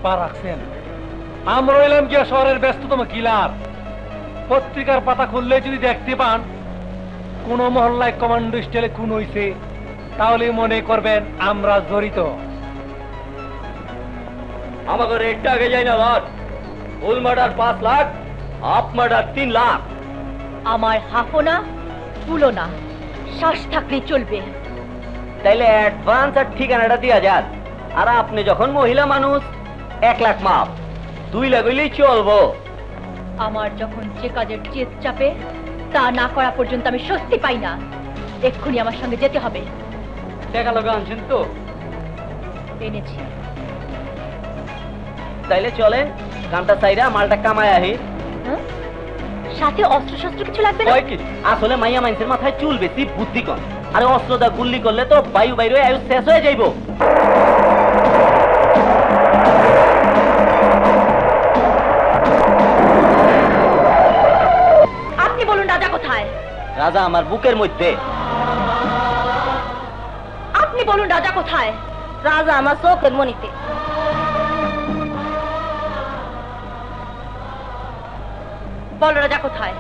পা রাখছেন। আমরা হইলাম গিয়া শহরের ব্যস্ততম কিলার। পত্রিকার পাতা খুললে যদি দেখতে পান কোন মহল্লায় কমান্ডো স্টাইলে খুন হইছে, তাহলে মনে করবেন আমরা জড়িত। আমাকে রেটটা আগে যাই না বাদ। Full murder 5 lakh, half murder 3 lakh. আমার হাফও না ফুলও না, শ্বাস থাকলে চলবে। তাইলে অ্যাডভান্স আর ঠিকানাটা দিয়া যান। আর আপনি যখন মহিলা মানুষ 1 লাখ মাপ, 2 লাখ হইলেই চলবো। আমার যখন যে কাজের জেদ চাপে তা না করা পর্যন্ত আমি স্বস্তি পাই না। এক্ষুনি আমার সঙ্গে যেতে হবে। টাকা লগা আনছেন তো? এনেছি। তাইলে চলেন, কামটা চাইরা মালটা কামায় আহি। সাথে অস্ত্র শস্ত্র কিছু লাগবে না? আসলে মাইয়া মানুষের মাথায় চুল বেশি, বুদ্ধি কম। আরে অস্ত্র দা গুল্লি করলে তো বায়ু বাইরে আয়ু শেষ হয়ে যাইব। আপনি বলুন রাজা কোথায়? রাজা আমার বুকের মধ্যে। আপনি বলুন রাজা কোথায়? রাজা আমার চোখের মনিতে। বলো রাজা কোথায়?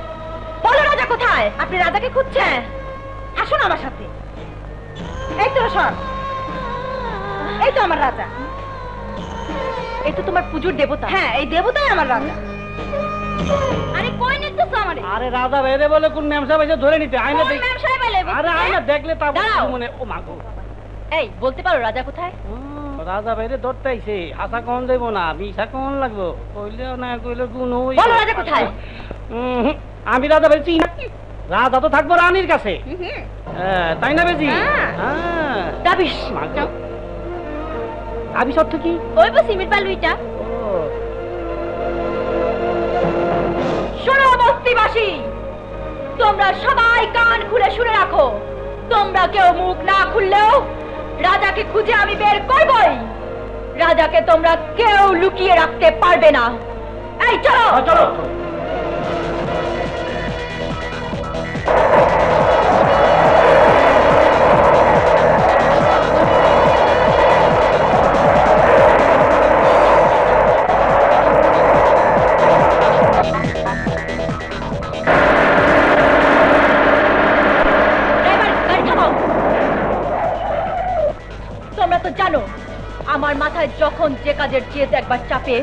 বলো রাজা কোথায়? আপনি রাজাকে খুঁজছেন? আসুন আমার সাথে। এই তো সর, এই তো আমার রাজা। এই তো তোমার পুজোর দেবতা। হ্যাঁ, এই দেবতাই আমার রাজা। আরে কই নিতেছ আমারে? আরে রাজা বাইরে বলে কোন ম্যাম সাহেব এসে ধরে নিতে আয়না দেখ। ম্যাম সাহেব এলে। আরে আয়না দেখলে তা মনে ও মাগো। এই বলতে পারো রাজা কোথায়? রাজা বাইরে ধরতে আইছে। আশা কোন দেব না, মিশা কোন লাগবো? কইলেও না কইলে গুণ হই। বলো রাজা কোথায়? আমি রাজা বেশি না। রাজা তো থাকবো রানীর কাছে। তাই না বেশি? দাবিশ দাবিশ অর্থ কি? ওই বো সিমেন্ট বালুইটা। শোনো বস্তিবাসী, তোমরা সবাই কান খুলে শুনে রাখো। তোমরা কেউ মুখ না খুললেও রাজাকে খুঁজে আমি বের করবই। রাজাকে তোমরা কেউ লুকিয়ে রাখতে পারবে না। এই চলো চলো। জানো আমার মাথায় যখন যে কাজের জেদ একবার চাপে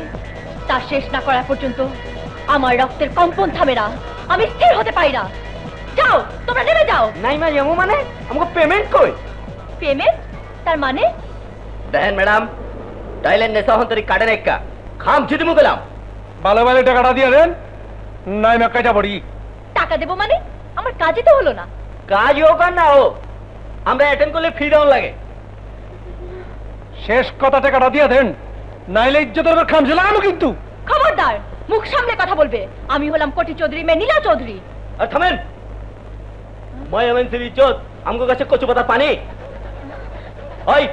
তা শেষ না করা পর্যন্ত আমার রক্তের কম্পন থামে না। আমি স্থির হতে পারি না। যাও তোমরা নেমে যাও। নাই মা যেমন মানে আমাকে পেমেন্ট কই? পেমেন্ট? তার মানে? দেখেন ম্যাডাম, তাইলে নেশা হন্তরি কাটে রেখা খাম ছিটি মু গেলাম। ভালো ভালো টাকাটা দিয়ে দেন, নাই মা কাজা পড়ি। টাকা দেবো মানে? আমার কাজই তো হলো না। কাজ হোক আর না হোক, আমরা অ্যাটেন্ড করলে ফি ডাউন লাগে। শেষ কথা, টাকাটা দিয়ে দেন, নাইলে ইজ্জতের খাম ছিলাম কিন্তু। খবরদার, মুখ সামনে কথা বলবে। আমি হলাম কোটি চৌধুরী মেয়ে নীলা চৌধুরী। আর থামেন, মই এমন সিবি ইজ্জত আমগো কাছে কচু পাতা পানি। ওই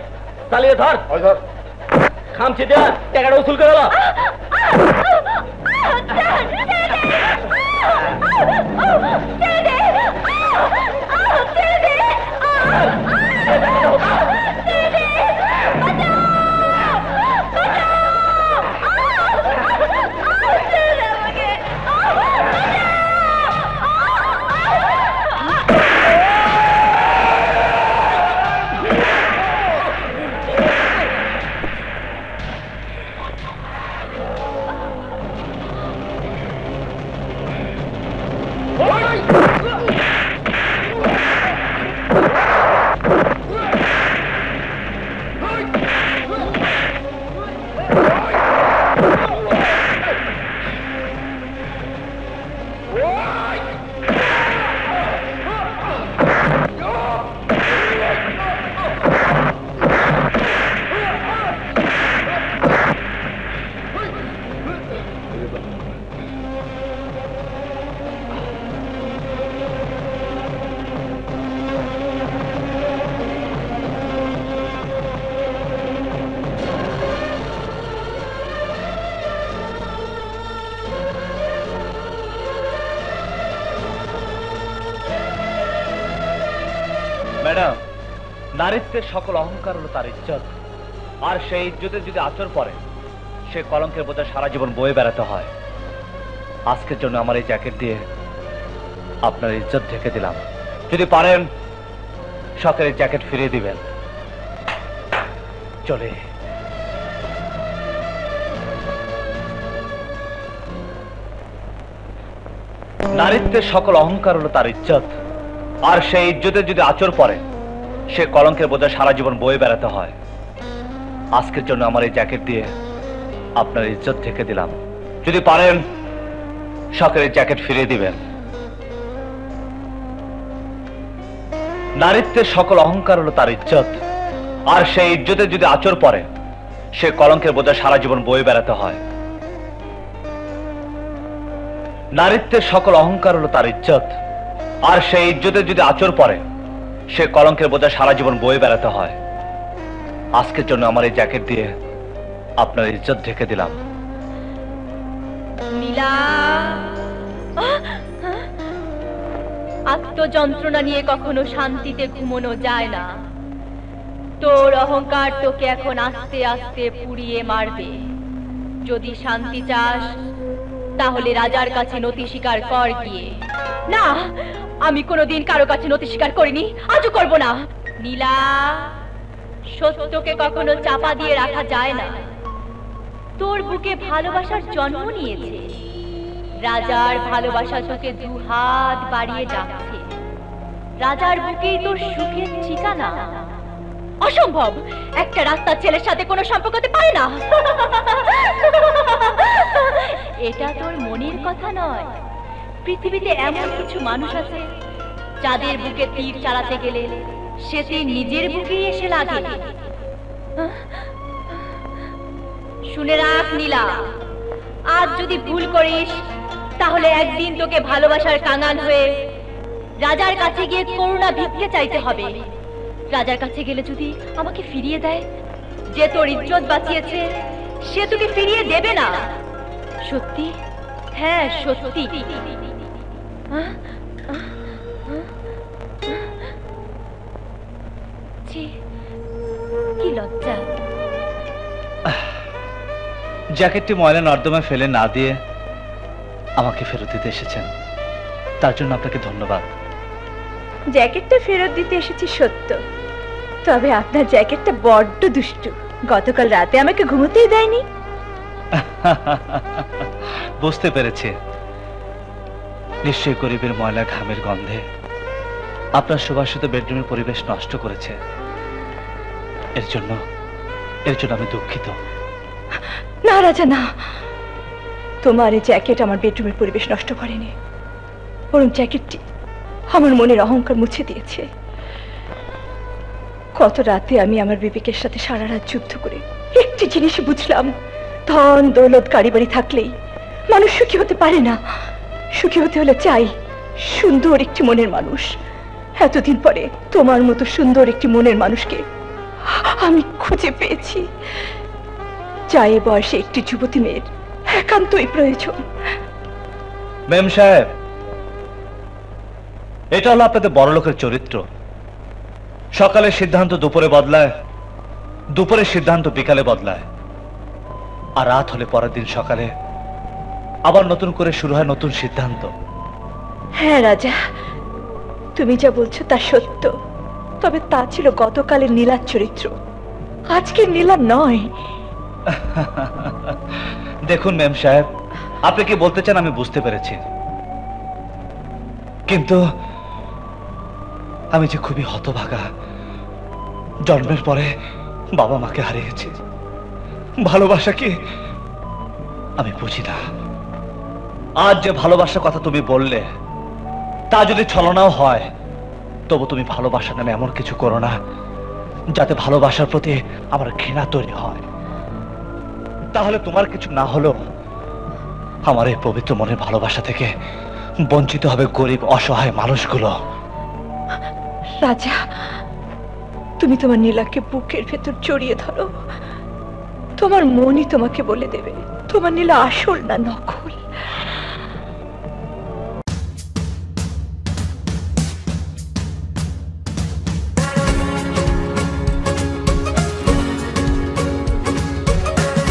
চালিয়ে ধর। ওই ধর খামছি দেয়া টাকাটা উসুল করে দাও। ম্যাডাম, নারীত্বের সকল অহংকার হলো তার ইজ্জত, আর সেই ইজ্জতে যদি আচর পড়ে সে কলঙ্কের বোঝা সারা জীবন বয়ে বেড়াতে হয়। আজকের জন্য আমার এই জ্যাকেট দিয়ে আপনার ইজ্জত ঢেকে দিলাম। যদি পারেন শখের জ্যাকেট ফিরিয়ে দিবেন। চলে। নারীত্বের সকল অহংকার হলো তার ইজ্জত, আর সেই ইজ্জতের যদি আচর পড়ে সে কলঙ্কের বোঝা সারা জীবন বয়ে বেড়াতে হয়। আজকের জন্য আমার এই জ্যাকেট দিয়ে আপনার ইজ্জত ঢেকে দিলাম। যদি পারেন শখের জ্যাকেট ফিরিয়ে দিবেন। নারীত্বের সকল অহংকার হলো তার ইজ্জত, আর সেই ইজ্জতের যদি আচর পড়ে সে কলঙ্কের বোঝা সারা জীবন বয়ে বেড়াতে হয়। নারীত্বের সকল অহংকার হলো তার ইজ্জত, আর সেই ইজ্জতের যদি আচর পড়ে সে কলঙ্কের বোঝা সারা জীবন বয়ে বেড়াতে হয়। আজকের জন্য আমার এই জ্যাকেট দিয়ে আপনার ইজ্জত ঢেকে দিলাম। নীলা, আত্মযন্ত্রণা নিয়ে কখনো শান্তিতে ঘুমানো যায় না। তোর অহংকার তোকে এখন আস্তে আস্তে পুড়িয়ে মারবে। যদি শান্তি চাস তাহলে রাজার কাছে নতি স্বীকার কর গিয়ে। না, আমি কোনোদিন কারো কাছে নতি স্বীকার করিনি, আজও করব না। নীলা, সত্যকে কখনো চাপা দিয়ে রাখা যায় না। তোর বুকে ভালোবাসার জন্ম নিয়েছে। রাজার ভালোবাসা তোকে দুহাত বাড়িয়ে ডাকছে। রাজার বুকেই তোর সুখের ঠিকানা। অসম্ভব, একটা রাস্তার ছেলের সাথে কোনো সম্পর্ক হতে পারে না। এটা তোর মনের কথা নয়। পৃথিবীতে এমন কিছু মানুষ আছে যাদের বুকে তীর চালাতে গেলে সে তীর নিজের বুকেই এসে লাগে। শুনে রাখ নীলা, আজ যদি ভুল করিস তাহলে একদিন তোকে ভালোবাসার কাঙাল হয়ে রাজার কাছে গিয়ে করুণা ভিক্ষে চাইতে হবে। রাজার কাছে গেলে যদি আমাকে ফিরিয়ে দেয়, যে তোর ইজ্জত বাঁচিয়েছে সে তোকে ফিরিয়ে দেবে না। সত্যি? হ্যাঁ সত্যি। কি লজ্জা। জ্যাকেটটি ময়লা নর্দমায় ফেলে না দিয়ে আমাকে ফেরত দিতে এসেছেন, তার জন্য আপনাকে ধন্যবাদ। জ্যাকেটটা ফেরত দিতে এসেছি সত্য, তবে আপনার জ্যাকেটটা বড্ড দুষ্টু। গতকাল রাতে আমাকে ঘুমোতেই দেয়নি। বুঝতে পেরেছি, নিশ্চয়ই গরিবের ময়লা ঘামের গন্ধে আপনার সুবাসিত বেডরুমের পরিবেশ নষ্ট করেছে। এর জন্য আমি দুঃখিত। না রাজা, না, তোমার এই জ্যাকেট আমার বেডরুমের পরিবেশ নষ্ট করেনি, বরং জ্যাকেটটি আমার মনের অহংকার মুছে দিয়েছে। কত রাতে আমি আমার বিবেকের সাথে সারা রাত যুদ্ধ করে একটি জিনিস বুঝলাম, ধন দৌলত গাড়ি বাড়ি থাকলেই মানুষ সুখী হতে পারে না। সুখী হতে হলে চাই সুন্দর একটি মনের মানুষ। এতদিন পরে তোমার মতো সুন্দর একটি মনের মানুষকে আমি খুঁজে পেয়েছি। চাই বয়সে একটি যুবতী মেয়ের একান্তই প্রয়োজন। মেম সাহেব, এটা হলো আপনাদের বড় লোকের চরিত্র। সকালের সিদ্ধান্ত দুপুরে বদলায়, দুপুরের সিদ্ধান্ত বিকালে বদলায়, আর রাত হলে পরের দিন সকালে আবার নতুন করে শুরু হয় নতুন সিদ্ধান্ত। হ্যাঁ রাজা, তুমি যা বলছো তা সত্য, তবে তা ছিল গতকালের নীলার চরিত্র, আজকের নীলা নয়। দেখুন মেম সাহেব, আপনি কি বলতে চান আমি বুঝতে পেরেছি, কিন্তু আমি যে খুবই হতভাগা। জন্মের পরে বাবা মাকে হারিয়েছি, ভালোবাসা কি আমি বুঝি না। আজ যে ভালোবাসার কথা তুমি বললে তা যদি ছলনাও হয়, তবু তুমি ভালোবাসা নামে এমন কিছু করো না যাতে ভালোবাসার প্রতি আমার ঘৃণা তৈরি হয়। তাহলে তোমার কিছু না হলেও আমার এই পবিত্র মনের ভালোবাসা থেকে বঞ্চিত হবে গরিব অসহায় মানুষগুলো। রাজা, তুমি তোমার নীলাকে বুকের ভেতর জড়িয়ে ধরো, তোমার মনই তোমাকে বলে দেবে তোমার নীলা আসল না নকল।